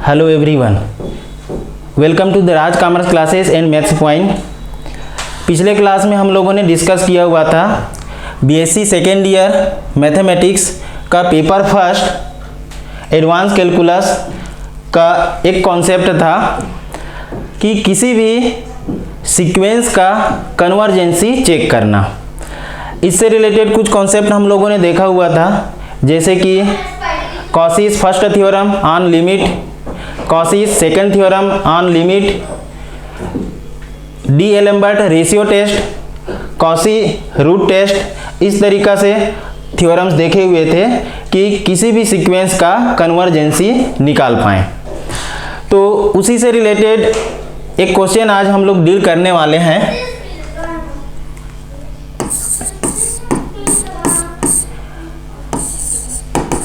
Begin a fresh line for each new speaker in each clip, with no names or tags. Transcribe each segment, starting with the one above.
Hello everyone, welcome to the Raj commerce classes and maths point. पिछले class में हम लोगों ने डिस्कस किया हुआ था बीएससी सेकेंड ईयर मैथमेटिक्स का पेपर फर्स्ट एडवांस कैलकुलस का एक कॉन्सेप्ट था कि किसी भी सीक्वेंस का कन्वर्जेंसी चेक करना। इससे रिलेटेड कुछ कॉन्सेप्ट हम लोगों ने देखा हुआ था, जैसे कि Cauchy's first theorem on limit, Cauchy's second theorem on limit, D'Alembert ratio test, Cauchy root test. इस तरीक़ा से थ्योरम्स देखे हुए थे कि किसी भी सीक्वेंस का कन्वर्जेंसी निकाल पाएँ। तो उसी से रिलेटेड एक क्वेश्चन आज हम लोग डील करने वाले हैं।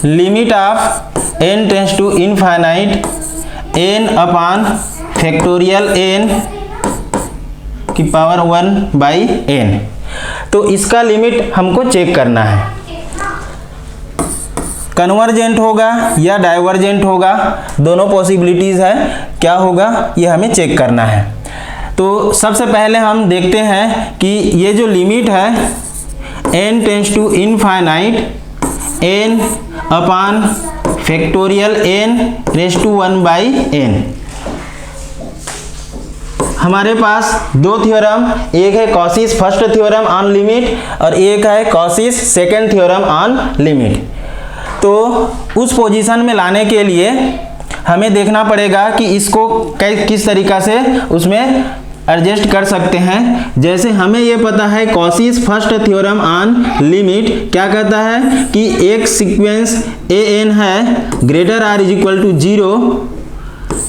Limit of n tends to infinite n upon factorial n की पावर 1/n। तो इसका लिमिट हमको चेक करना है, कन्वर्जेंट होगा या डाइवर्जेंट होगा, दोनों पॉसिबिलिटीज़ है। क्या होगा ये हमें चेक करना है। तो सबसे पहले हम देखते हैं कि ये जो लिमिट है n tends to infinite n upon factorial n raise to 1/n। हमारे पास दो थ्योरम, एक है Cauchy's first theorem on limit और एक है Cauchy's second theorem on limit. तो उस पोजीशन में लाने के लिए हमें देखना पड़ेगा कि इसको किस तरीक़ा से उसमें एडजस्ट कर सकते हैं। जैसे हमें ये पता है Cauchy's first theorem on limit क्या कहता है कि एक सीक्वेंस an है greater or is equal to 0,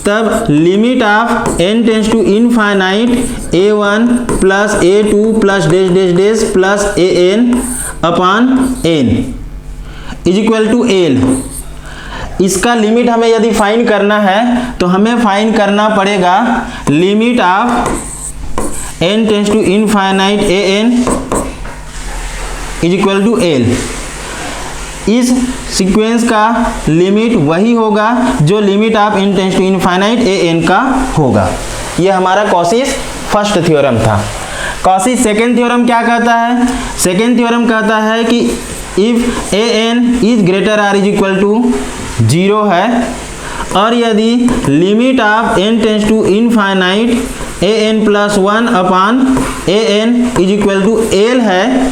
तब limit of n tends to infinite a1 plus a2 plus dash dash dash plus an upon n is equal to l। इसका limit हमें यदि फाइंड करना है तो हमें फाइंड करना पड़ेगा limit of n tends to infinite an is equal to l। इस सीक्वेंस का लिमिट वही होगा जो limit of n tends to infinite an का होगा। यह हमारा कॉसीस फर्स्ट थ्योरम था। कॉसीस सेकेंड थ्योरम क्या कहता है? सेकेंड थ्योरम कहता है कि if an is greater or is equal to 0 है और यदि limit of n tends to infinite an plus 1 upon an is equal to l है,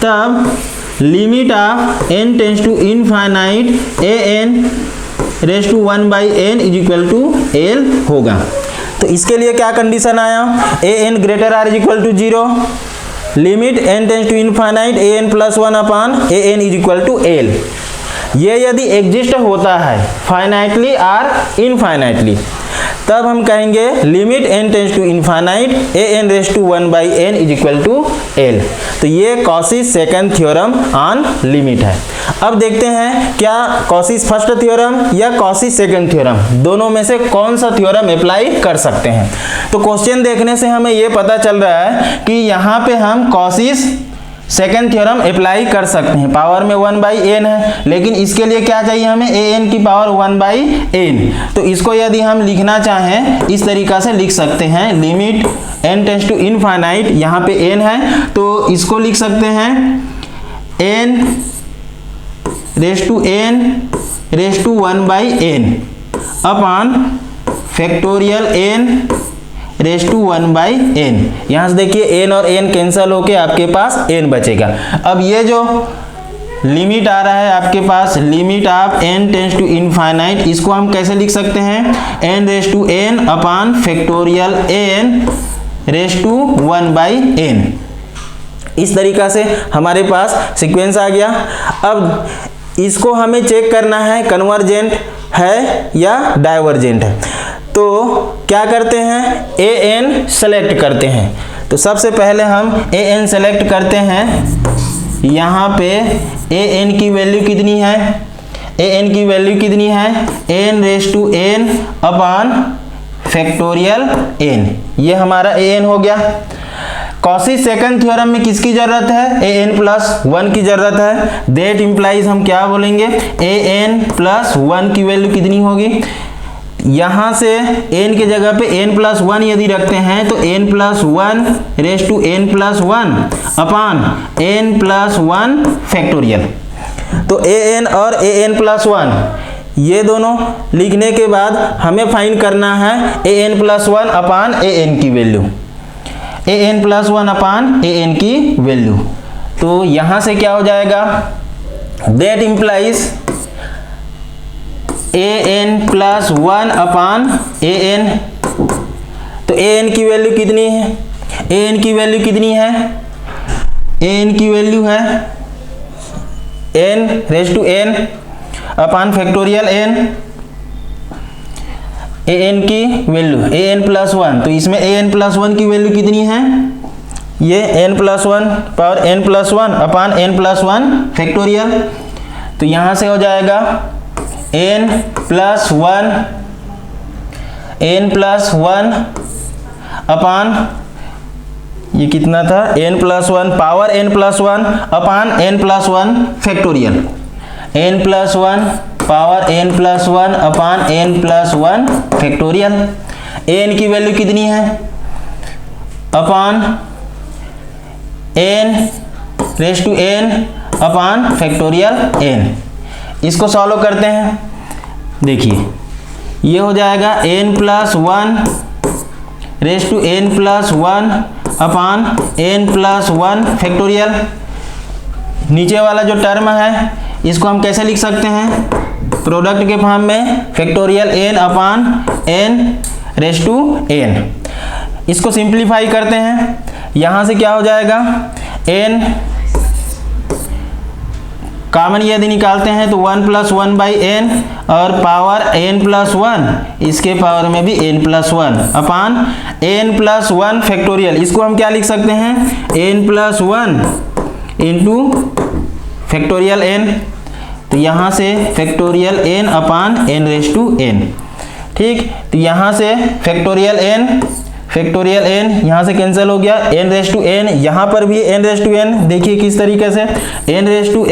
तब limit of n tends to infinite an raise to 1/n is equal to l होगा। तो इसके लिए क्या कंडीशन आया? an greater or is equal to 0, limit n tends to infinite an plus 1 upon an is equal to l। ये यदि exist होता है फाइनाइटली और इनफाइनाइटली, तब हम कहेंगे limit n tends to infinite an raise to 1/n is equal to l। तो ये Cauchy's second theorem on limit है। अब देखते हैं क्या कॉसीस फर्स्ट थ्योरम या कॉसीस सेकंड थ्योरम, दोनों में से कौन सा थ्योरम अप्लाई कर सकते हैं। तो क्वेश्चन देखने से हमें ये पता चल रहा है कि यहाँ पे हम कॉसीस सेकेंड थ्योरम अप्लाई कर सकते हैं। पावर में 1/n है, लेकिन इसके लिए क्या चाहिए हमें? an की पावर 1/n। तो इसको यदि हम लिखना चाहें इस तरीक़ा से लिख सकते हैं, limit n tends to infinite, यहाँ पे n है तो इसको लिख सकते हैं n raise to n raise to 1/n upon factorial n raise to 1/n। यहाँ से देखिए n और n कैंसिल होके आपके पास n बचेगा। अब ये जो लिमिट आ रहा है आपके पास, limit of n tends to infinite, इसको हम कैसे लिख सकते हैं? n raise to n upon factorial n raise to 1/n। इस तरीक़ा से हमारे पास सीक्वेंस आ गया। अब इसको हमें चेक करना है कन्वर्जेंट है या डाइवर्जेंट है। तो क्या करते हैं? an सेलेक्ट करते हैं। तो सबसे पहले हम an सेलेक्ट करते हैं। यहाँ पे an की वैल्यू कितनी है? an की वैल्यू कितनी है? n raise to n upon factorial n। ये हमारा an हो गया। कॉसी सेकंड थ्योरम में किसकी जरूरत है? an प्लस 1 की जरूरत है। दैट इंप्लाइज हम क्या बोलेंगे? an प्लस 1 की वैल्यू कितनी होगी? यहाँ से n की जगह पे n+1 यदि रखते हैं तो n+1 raise to n+1 upon n+1 factorial. तो an और an+1 ये दोनों लिखने के बाद हमें फाइंड करना है an+1 अपान an की वैल्यू, an+1 अपान an की वैल्यू। तो यहाँ से क्या हो जाएगा, that implies an+1 upon an। तो an की वैल्यू कितनी है, an की वैल्यू कितनी है, an की वैल्यू है n raise to n upon factorial n, an की वैल्यू an+1। तो इसमें an+1 की वैल्यू कितनी है, ये n+1 power n+1 upon n+1 factorial. तो यहाँ से हो जाएगा n+1 अपान ये कितना था, n+1 power n+1 upon n+1 factorial, n+1 power n+1 upon n+1 factorial. n की वैल्यू कितनी है, upon n raise to n upon factorial n। इसको सॉल्व करते हैं, देखिए ये हो जाएगा n+1 raise to n+1 upon n+1 factorial. नीचे वाला जो टर्म है इसको हम कैसे लिख सकते हैं, प्रोडक्ट के फॉर्म में factorial n upon n raise to n। इसको सिंप्लीफाई करते हैं, यहाँ से क्या हो जाएगा, n कॉमन यदि निकालते हैं तो 1+1/n और पावर n+1, इसके पावर में भी n+1 अपान n+1 फैक्टोरियल। इसको हम क्या लिख सकते हैं, n+1 इंटू फैक्टोरियल n। तो यहाँ से factorial n upon n raise to n, ठीक। तो यहाँ से फैक्टोरियल n यहाँ से कैंसिल हो गया, n रेज टू n, यहाँ पर भी n रेज टू n, देखिए किस तरीके से n raise to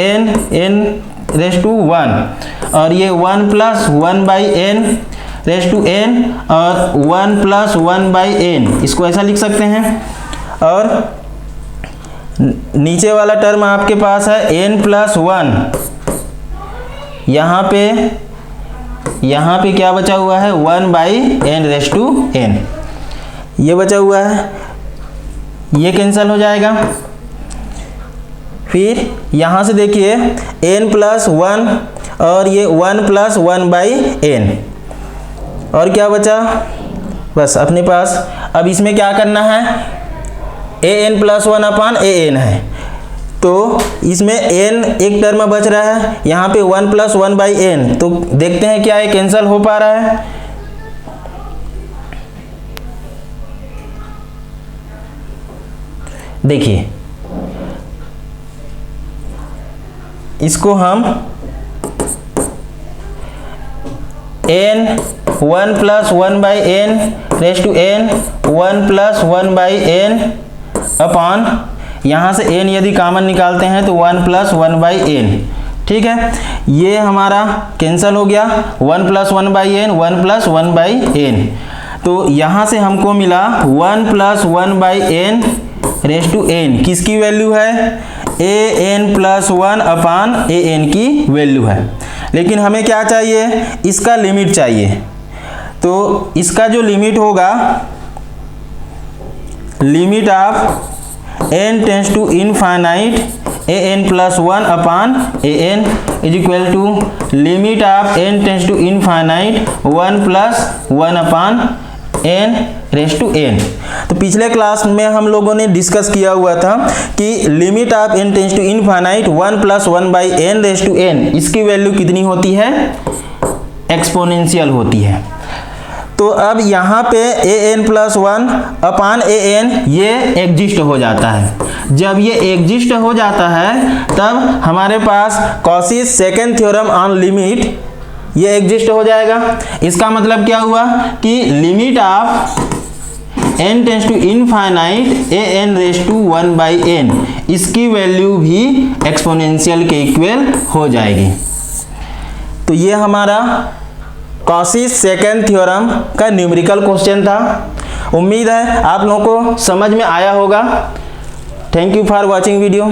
raise to 1 और ये 1+1/n रेज टू n और 1+1/n, इसको ऐसा लिख सकते हैं। और नीचे वाला टर्म आपके पास है n+1, यहाँ पे क्या बचा हुआ है, 1/n रेज टू n, ये बचा हुआ है, ये कैंसिल हो जाएगा। फिर यहाँ से देखिए n+1 और ये 1+1/n, और क्या बचा बस अपने पास। अब इसमें क्या करना है, an+1 अपान an है, तो इसमें n एक टर्म बच रहा है, यहाँ पे 1+1/n। तो देखते हैं क्या ये कैंसिल हो पा रहा है, देखिए इसको हम n 1+1/n raise to n 1+1/n upon, यहाँ से n यदि कॉमन निकालते हैं तो 1+1/n, ठीक है। ये हमारा कैंसिल हो गया, 1+1/n 1+1/n। तो यहाँ से हमको मिला 1+1/n रेज टू n, किसकी वैल्यू है, an+1 अपान an की वैल्यू है। लेकिन हमें क्या चाहिए, इसका लिमिट चाहिए। तो इसका जो लिमिट होगा, limit of n tends to infinite an+1 upon an is equal to limit of n tends to infinite 1+1 upon n raise to n। तो पिछले क्लास में हम लोगों ने डिस्कस किया हुआ था कि limit of n tends to infinite 1+1/n raise to n, इसकी वैल्यू कितनी होती है, एक्सपोनेंशियल होती है। तो अब यहाँ पे an+1 अपान an ये एग्जिस्ट हो जाता है। जब ये एग्जिस्ट हो जाता है तब हमारे पास Cauchy's second theorem on limit ये एग्जिस्ट हो जाएगा। इसका मतलब क्या हुआ कि limit of n tends to infinite an raise to 1/n, इसकी वैल्यू भी एक्सपोनेंशियल के इक्वल हो जाएगी। तो ये हमारा कॉसीस सेकंड थ्योरम का न्यूमेरिकल क्वेश्चन था। उम्मीद है आप लोगों को समझ में आया होगा। Thank you for watching video.